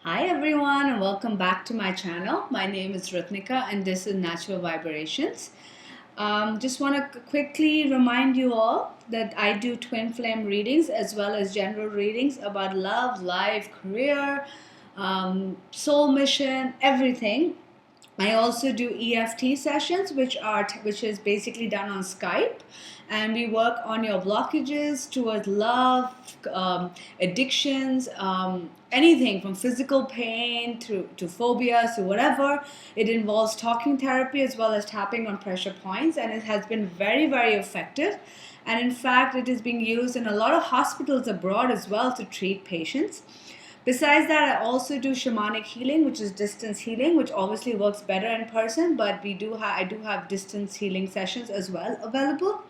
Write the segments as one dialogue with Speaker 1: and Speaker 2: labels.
Speaker 1: Hi everyone and welcome back to my channel. My name is Ratnika and this is Natural Vibrations. Just want to quickly remind you all that I do twin flame readings as well as general readings about love, life, career, soul mission, everything. I also do EFT sessions, which is basically done on Skype, and we work on your blockages towards love, addictions, anything from physical pain to phobias to whatever. It involves talking therapy as well as tapping on pressure points, and it has been very, very effective. And in fact, it is being used in a lot of hospitals abroad as well to treat patients. Besides that, I also do shamanic healing, which is distance healing, which obviously works better in person, but I do have distance healing sessions as well available.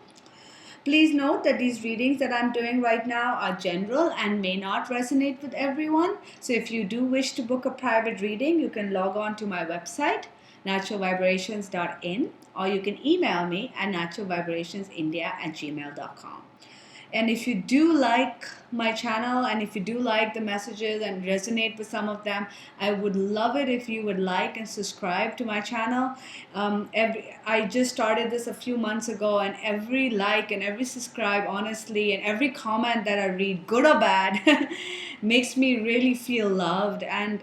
Speaker 1: Please note that these readings that I'm doing right now are general and may not resonate with everyone. So if you do wish to book a private reading, you can log on to my website, naturalvibrations.in, or you can email me at naturalvibrationsindia@gmail.com. And if you do like my channel and if you do like the messages and resonate with some of them, I would love it if you would like and subscribe to my channel. I just started this a few months ago, and every like and every subscribe, honestly, and every comment that I read, good or bad, makes me really feel loved, and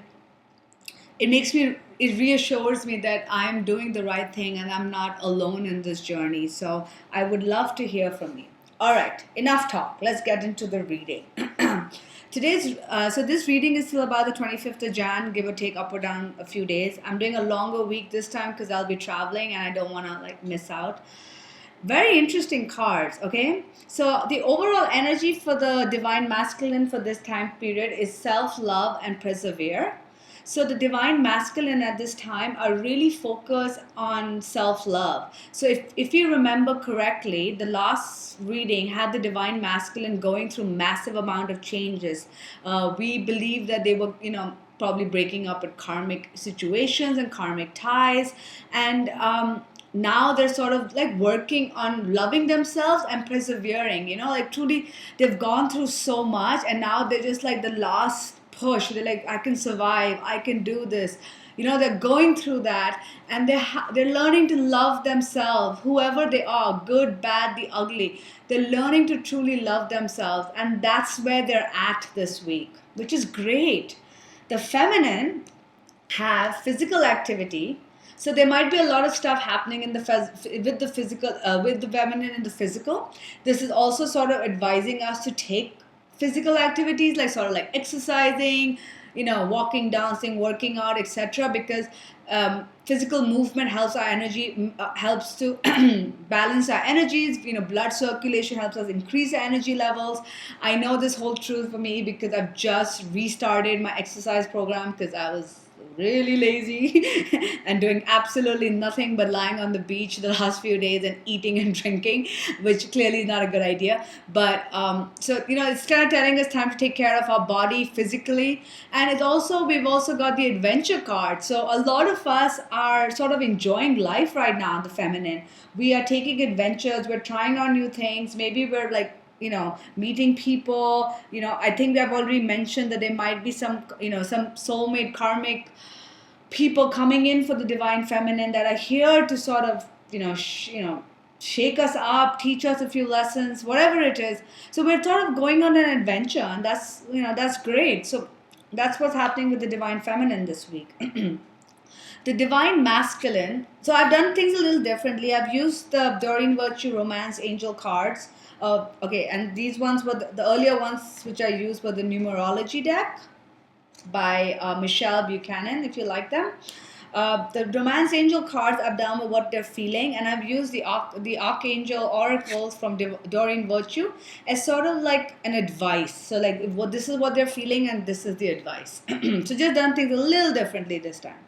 Speaker 1: it reassures me that I'm doing the right thing and I'm not alone in this journey. So I would love to hear from you. All right, enough talk. Let's get into the reading. So this reading is still about the 25th of Jan, give or take up or down a few days. I'm doing a longer week this time because I'll be traveling and I don't want to miss out. Very interesting cards. Okay, so the overall energy for the divine masculine for this time period is self-love and persevere. So the divine masculine at this time are really focused on self-love. So if you remember correctly, the last reading had the divine masculine going through massive amount of changes. We believe that they were, probably breaking up with karmic situations and karmic ties, and now they're sort of working on loving themselves and persevering, truly they've gone through so much, and now they're just like the last push. They're like, I can survive, I can do this. They're going through that, and they're learning to love themselves, whoever they are, good, bad, the ugly. They're learning to truly love themselves, and that's where they're at this week, which is great. The feminine have physical activity, so there might be a lot of stuff happening in with the physical, with the feminine and the physical. This is also sort of advising us to take physical activities, like sort of like exercising, walking, dancing, working out, etc. Because physical movement helps our energy, helps to balance our energies. Blood circulation helps us increase our energy levels. I know this holds true for me because I've just restarted my exercise program because I was really lazy and doing absolutely nothing but lying on the beach the last few days and eating and drinking, which clearly is not a good idea. But so it's kind of telling us time to take care of our body physically. And we've also got the adventure card. So a lot of us are sort of enjoying life right now, the feminine. We are taking adventures, we're trying on new things. Maybe we're meeting people. I think we have already mentioned that there might be some soulmate karmic people coming in for the divine feminine that are here to sort of shake us up, teach us a few lessons, whatever it is. So we're sort of going on an adventure, and that's great. So that's what's happening with the divine feminine this week. The divine masculine, so I've done things a little differently. I've used the Doreen Virtue Romance Angel cards. Okay, and these ones were the earlier ones which I used were the numerology deck by Michelle Buchanan, if you like them. The Romance Angel cards I've done with what they're feeling, and I've used the Archangel Oracles from Doreen Virtue as sort of like an advice. So this is what they're feeling and this is the advice. So just done things a little differently this time.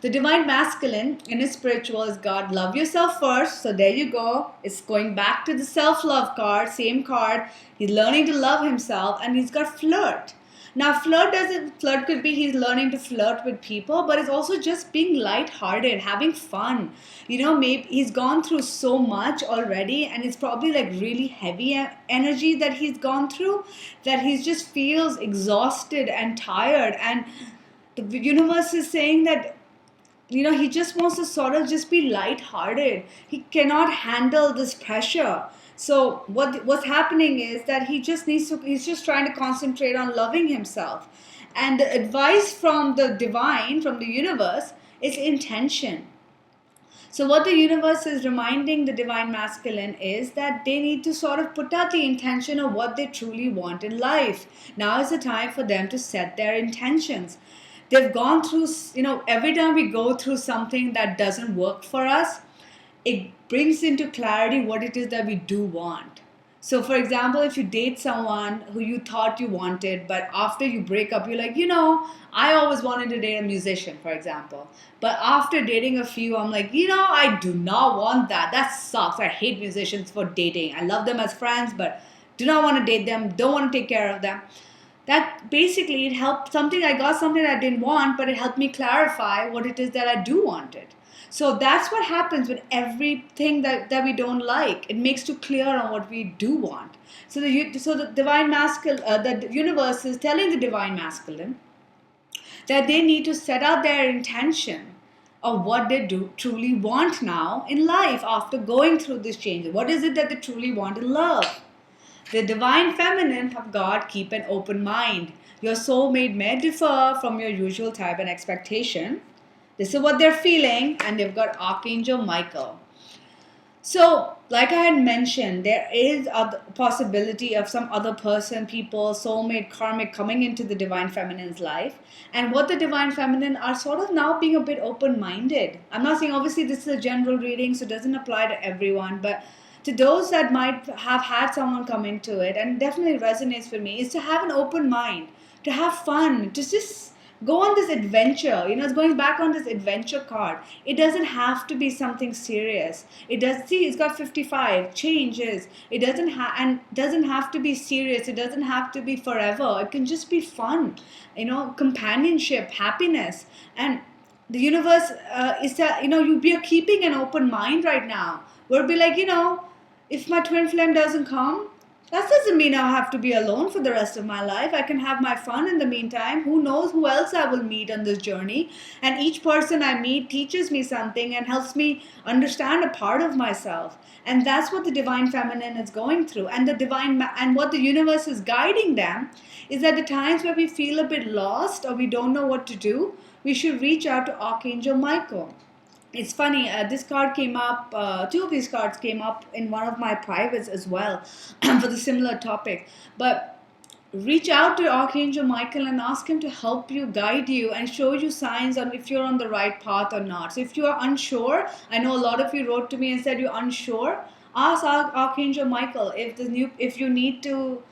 Speaker 1: The divine masculine in his spiritual is God. Love yourself first. So there you go. It's going back to the self-love card, same card. He's learning to love himself, and he's got flirt. Now, flirt could be he's learning to flirt with people, but it's also just being lighthearted, having fun. Maybe he's gone through so much already, and it's probably like really heavy energy that he's gone through, that he just feels exhausted and tired, and The universe is saying that, he just wants to sort of just be light-hearted. He cannot handle this pressure. So what's happening is that he's just trying to concentrate on loving himself. And the advice from the divine, from the universe, is intention. So, what the universe is reminding the divine masculine is that they need to sort of put out the intention of what they truly want in life. Now is the time for them to set their intentions. They've gone through, every time we go through something that doesn't work for us, it brings into clarity what it is that we do want. So, for example, if you date someone who you thought you wanted, but after you break up, you're like, I always wanted to date a musician, for example. But after dating a few, I'm like, I do not want that. That sucks. I hate musicians for dating. I love them as friends, but do not want to date them, don't want to take care of them. That basically, it helped I got something I didn't want, but it helped me clarify what it is that I do want it. So that's what happens with everything that we don't like. It makes you clear on what we do want. So the divine masculine, the universe is telling the divine masculine that they need to set out their intention of what they do truly want now in life after going through this change. What is it that they truly want in love? The divine feminine of God keep an open mind. Your soulmate may differ from your usual type and expectation. This is what they're feeling, and they've got Archangel Michael. So, like I had mentioned, there is a possibility of some other person, people, soulmate, karmic coming into the divine feminine's life. And what the divine feminine are sort of now being a bit open-minded. I'm not saying, obviously, this is a general reading, so it doesn't apply to everyone, but to those that might have had someone come into it, and definitely resonates with me, is to have an open mind, to have fun, to just go on this adventure. It's going back on this adventure card. It doesn't have to be something serious. It's got 55 changes. It doesn't have to be serious. It doesn't have to be forever. It can just be fun, companionship, happiness. And the universe is that, you're keeping an open mind right now. We'll be like, if my twin flame doesn't come, that doesn't mean I'll have to be alone for the rest of my life. I can have my fun in the meantime. Who knows who else I will meet on this journey? And each person I meet teaches me something and helps me understand a part of myself. And that's what the divine feminine is going through. And and what the universe is guiding them is at the times where we feel a bit lost or we don't know what to do, we should reach out to Archangel Michael. It's funny, this card came up, two of these cards came up in one of my privates as well for the similar topic. But reach out to Archangel Michael and ask him to help you, guide you, and show you signs on if you're on the right path or not. So if you are unsure, I know a lot of you wrote to me and said you're unsure, ask Archangel Michael if you need to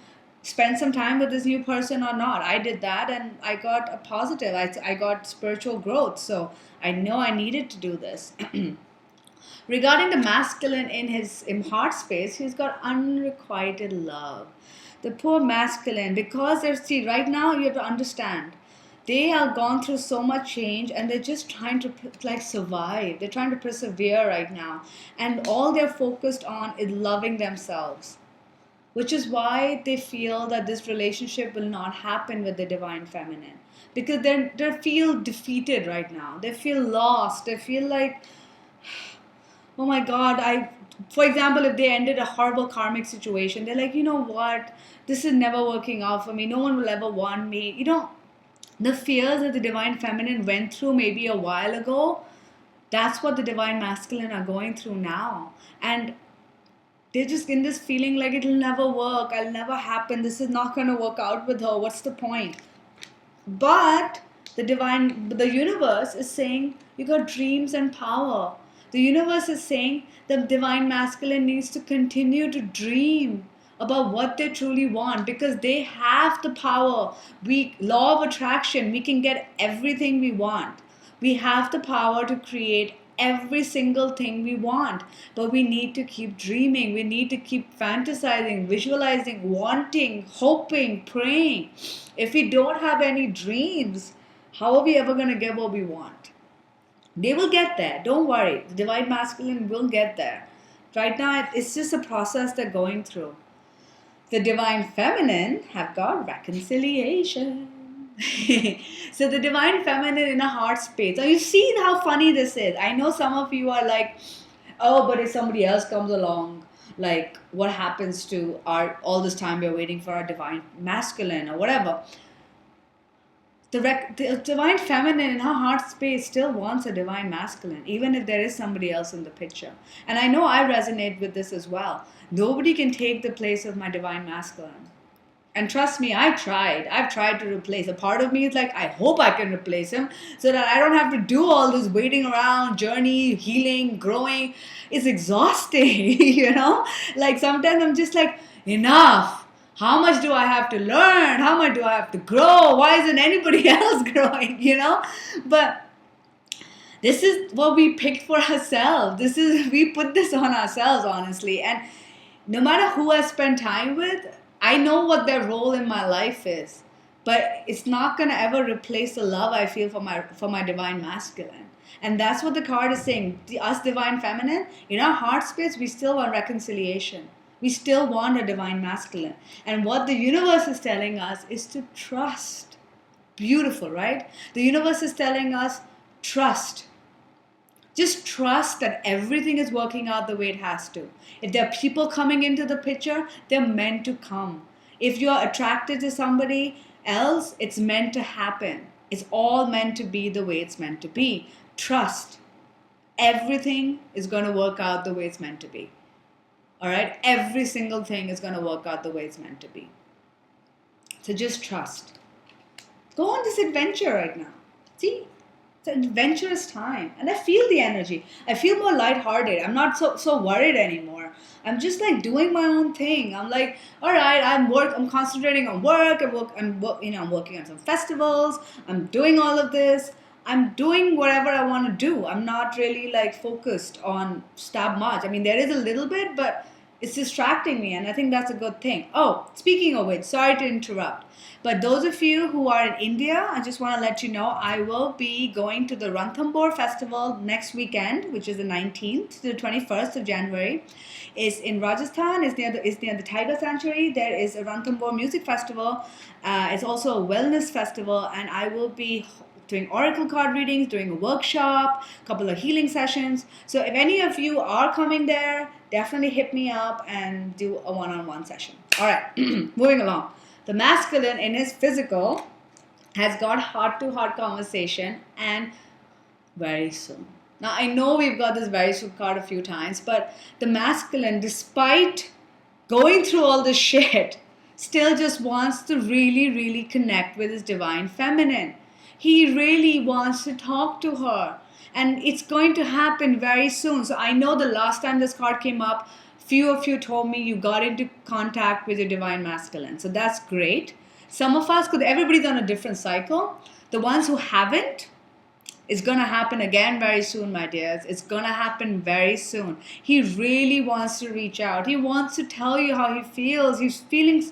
Speaker 1: spend some time with this new person or not. I did that and I got a positive. I got spiritual growth. So I know I needed to do this. Regarding the masculine in his heart space, he's got unrequited love. The poor masculine, because right now you have to understand, they have gone through so much change and they're just trying to survive. They're trying to persevere right now. And all they're focused on is loving themselves, which is why they feel that this relationship will not happen with the divine feminine, because they feel defeated right now. They feel lost. They feel like, oh my God, for example, if they ended a horrible karmic situation, they're like, you know what, this is never working out for me. No one will ever want me. The fears that the divine feminine went through maybe a while ago, that's what the divine masculine are going through now. And they're just in this feeling like it'll never work, I'll never happen, this is not going to work out with her, what's the point? But the universe is saying you got dreams and power. The universe is saying the divine masculine needs to continue to dream about what they truly want, because they have the power. Law of attraction, we can get everything we want. We have the power to create every single thing we want, but we need to keep dreaming. We need to keep fantasizing, visualizing, wanting, hoping, praying. If we don't have any dreams, how are we ever going to get what we want? They will get there, don't worry. The divine masculine will get there. Right now it's just a process they're going through. The divine feminine have got reconciliation. So the divine feminine in a heart space. Now you see how funny this is. I know some of you are like, oh, but if somebody else comes along, like what happens to our all this time we're waiting for our divine masculine or whatever. The divine feminine in her heart space still wants a divine masculine, even if there is somebody else in the picture. And I know I resonate with this as well. Nobody can take the place of my divine masculine. And trust me, I've tried. I've tried to replace. A part of me is like, I hope I can replace him so that I don't have to do all this waiting around, journey, healing, growing. It's exhausting, Like sometimes I'm just like, enough. How much do I have to learn? How much do I have to grow? Why isn't anybody else growing? But this is what we picked for ourselves. We put this on ourselves, honestly. And no matter who I spend time with, I know what their role in my life is. But it's not gonna ever replace the love I feel for my divine masculine. And that's what the card is saying. Us divine feminine, in our heart space, we still want reconciliation. We still want a divine masculine. And what the universe is telling us is to trust. Beautiful, right? The universe is telling us, trust. Just trust that everything is working out the way it has to. If there are people coming into the picture, they're meant to come. If you're attracted to somebody else, it's meant to happen. It's all meant to be the way it's meant to be. Trust. Everything is going to work out the way it's meant to be. All right? Every single thing is going to work out the way it's meant to be. So just trust. Go on this adventure right now. See? It's an adventurous time. And I feel the energy. I feel more lighthearted. I'm not so worried anymore. I'm just like doing my own thing. I'm like, all right, I'm concentrating on work. I'm working on some festivals. I'm doing all of this. I'm doing whatever I want to do. I'm not really like focused on stuff much. I mean, there is a little bit, but it's distracting me, and I think that's a good thing. Oh, speaking of which, sorry to interrupt. But those of you who are in India, I just want to let you know I will be going to the Ranthambore Festival next weekend, which is the 19th to the 21st of January. It's in Rajasthan. It's near the Tiger Sanctuary. There is a Ranthambore Music Festival. It's also a wellness festival, and I will be doing oracle card readings, doing a workshop, a couple of healing sessions. So if any of you are coming there, definitely hit me up and do a one-on-one session. All right, moving along. The masculine in his physical has got heart-to-heart conversation and very soon. Now, I know we've got this very soon card a few times, but the masculine, despite going through all this shit, still just wants to really, really connect with his divine feminine. He really wants to talk to her. And it's going to happen very soon. So I know the last time this card came up, few of you told me you got into contact with your divine masculine. So that's great. Some of us, because everybody's on a different cycle, the ones who haven't, it's going to happen again very soon, my dears. It's going to happen very soon. He really wants to reach out. He wants to tell you how he feels. His feelings,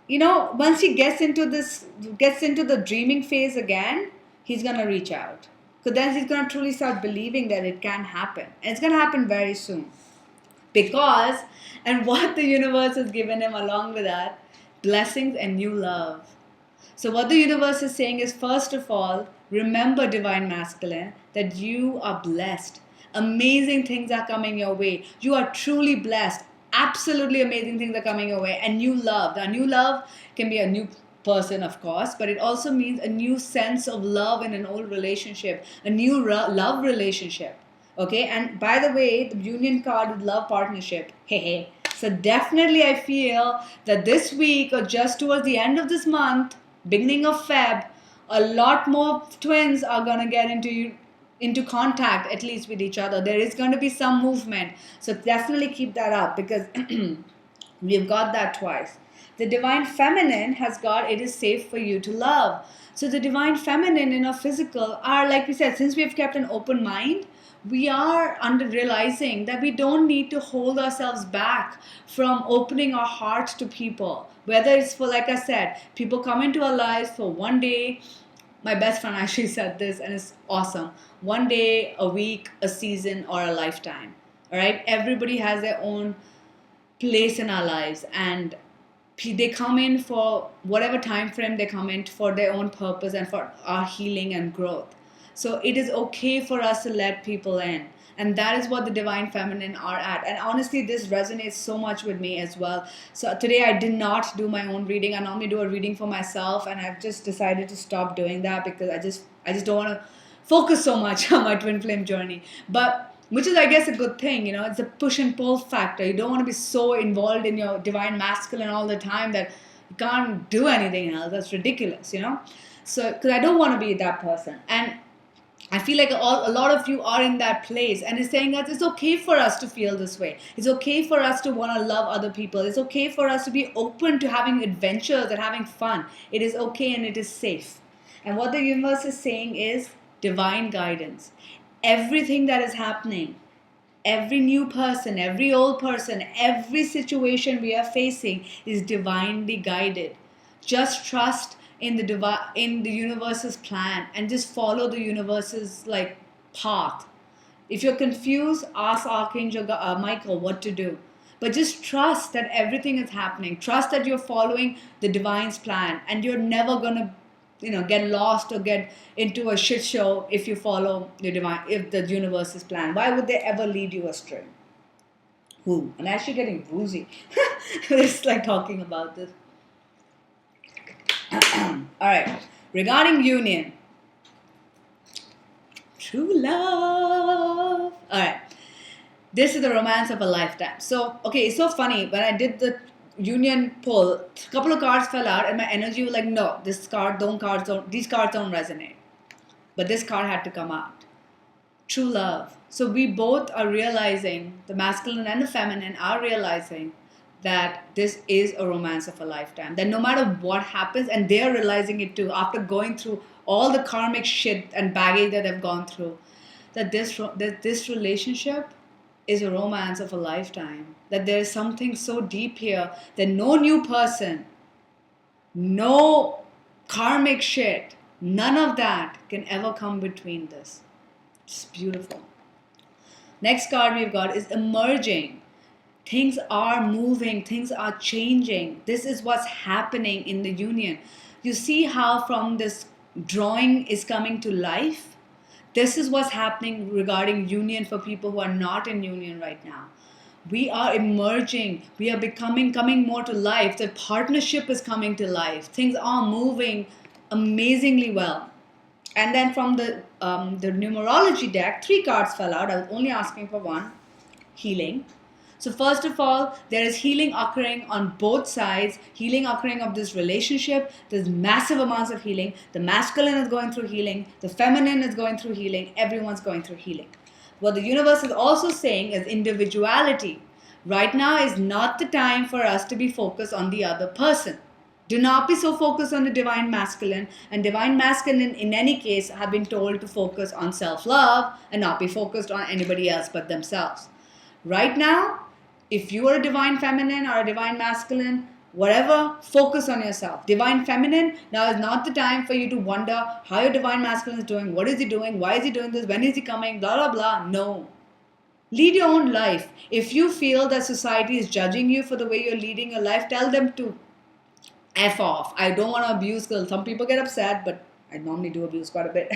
Speaker 1: once he gets into the dreaming phase again, he's going to reach out. So then he's going to truly start believing that it can happen. And it's going to happen very soon. Because, and what the universe has given him along with that, blessings and new love. So what the universe is saying is, first of all, remember, divine masculine, that you are blessed. Amazing things are coming your way. You are truly blessed. Absolutely amazing things are coming your way. And new love. Now, new love can be a new person, of course, but it also means a new sense of love in an old relationship, a new love relationship. Okay, and by the way, the union card with love partnership. Hey. So definitely I feel that this week or just towards the end of this month, beginning of Feb, a lot more twins are going to get into contact, at least with each other. There is going to be some movement. So definitely keep that up, because we've got that twice. The divine feminine has got, it is safe for you to love. So the divine feminine in our physical are, like we said, since we've kept an open mind, we are realizing that we don't need to hold ourselves back from opening our hearts to people. Whether it's for, like I said, people come into our lives for one day. My best friend actually said this, and it's awesome. One day, a week, a season, or a lifetime. All right? Everybody has their own place in our lives. And They come in for whatever time frame they come in for their own purpose and for our healing and growth. So it is okay for us to let people in. And that is what the divine feminine are at. And honestly, this resonates so much with me as well. So today I did not do my own reading. I normally do a reading for myself, and I've just decided to stop doing that because I just don't want to focus so much on my twin flame journey. But which is, I guess, a good thing. It's a push and pull factor. You don't want to be so involved in your divine masculine all the time that you can't do anything else. That's ridiculous. So because I don't want to be that person. And I feel like a lot of you are in that place, and it's saying that it's okay for us to feel this way. It's okay for us to want to love other people. It's okay for us to be open to having adventures and having fun. It is okay and it is safe. And what the universe is saying is divine guidance. Everything that is happening, every new person, every old person, every situation we are facing is divinely guided. Just trust in the universe's plan and just follow the universe's path. If you're confused, ask Archangel Michael what to do. But just trust that everything is happening. Trust that you're following the divine's plan, and you're never gonna get lost or get into a shit show if you follow the universe's plan. Why would they ever lead you astray? Who? I'm actually getting woozy. It's like talking about this. All right. Regarding union, true love. All right. This is the romance of a lifetime. So, okay, it's so funny. When I did the union pull, a couple of cards fell out, and my energy was like, no, these cards don't resonate. But this card had to come out. True love. So we both are realizing, the masculine and the feminine are realizing that this is a romance of a lifetime. That no matter what happens, and they're realizing it too, after going through all the karmic shit and baggage that they've gone through, that this relationship is a romance of a lifetime. That there is something so deep here that no new person, no karmic shit, none of that can ever come between this. It's beautiful. Next card we've got is emerging. Things are moving, things are changing. This is what's happening in the union. You see how from this drawing is coming to life? This is what's happening regarding union for people who are not in union right now. We are emerging. We are coming more to life. The partnership is coming to life. Things are moving amazingly well. And then from the numerology deck, 3 cards fell out. I was only asking for one. Healing. So first of all, there is healing occurring on both sides, healing occurring of this relationship. There's massive amounts of healing. The masculine is going through healing. The feminine is going through healing. Everyone's going through healing. What the universe is also saying is individuality. Right now is not the time for us to be focused on the other person. Do not be so focused on the divine masculine. And divine masculine, in any case, have been told to focus on self-love and not be focused on anybody else but themselves. Right now, if you are a divine feminine or a divine masculine, whatever, focus on yourself. Divine feminine, now is not the time for you to wonder how your divine masculine is doing, what is he doing, why is he doing this, when is he coming, blah, blah, blah. No. Lead your own life. If you feel that society is judging you for the way you're leading your life, tell them to F off. I don't want to abuse girls. Some people get upset, but I normally do abuse quite a bit.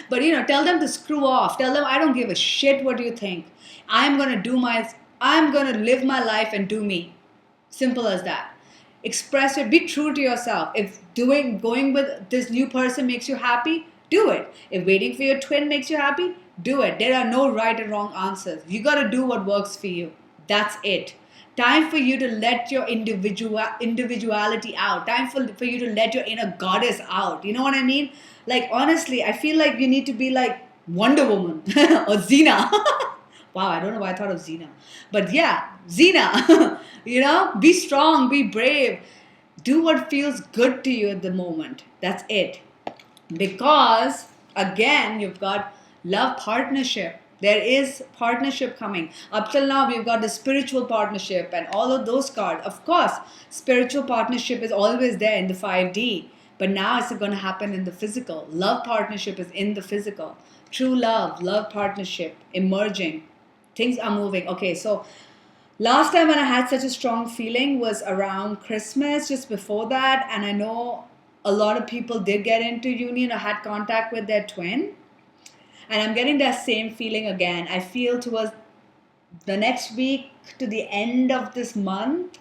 Speaker 1: But tell them to screw off. Tell them I don't give a shit what you think. I'm going to live my life and do me. Simple as that. Express it. Be true to yourself. If going with this new person makes you happy, do it. If waiting for your twin makes you happy, do it. There are no right and wrong answers. You got to do what works for you. That's it. Time for you to let your individuality out. Time for you to let your inner goddess out. You know what I mean? Like, honestly, I feel like you need to be like Wonder Woman or Xena. Wow, I don't know why I thought of Xena. But yeah, Xena. Be strong, be brave. Do what feels good to you at the moment. That's it. Because, again, you've got love partnership. There is partnership coming. Up till now, we've got the spiritual partnership and all of those cards. Of course, spiritual partnership is always there in the 5D. But now it's going to happen in the physical. Love partnership is in the physical. True love partnership, emerging. Things are moving. Okay, so Last time when I had such a strong feeling was around Christmas, just before that, and I know a lot of people did get into union or had contact with their twin. And I'm getting that same feeling again. I feel towards the next week to the end of this month,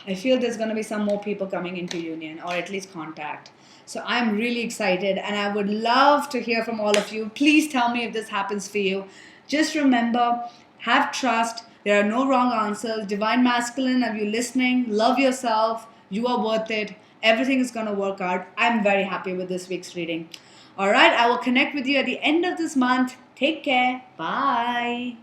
Speaker 1: I feel there's going to be some more people coming into union or at least contact. So I'm really excited and I would love to hear from all of you. Please tell me if this happens for you. Just remember, have trust. There are no wrong answers. Divine Masculine, are you listening? Love yourself. You are worth it. Everything is going to work out. I'm very happy with this week's reading. All right, I will connect with you at the end of this month. Take care. Bye.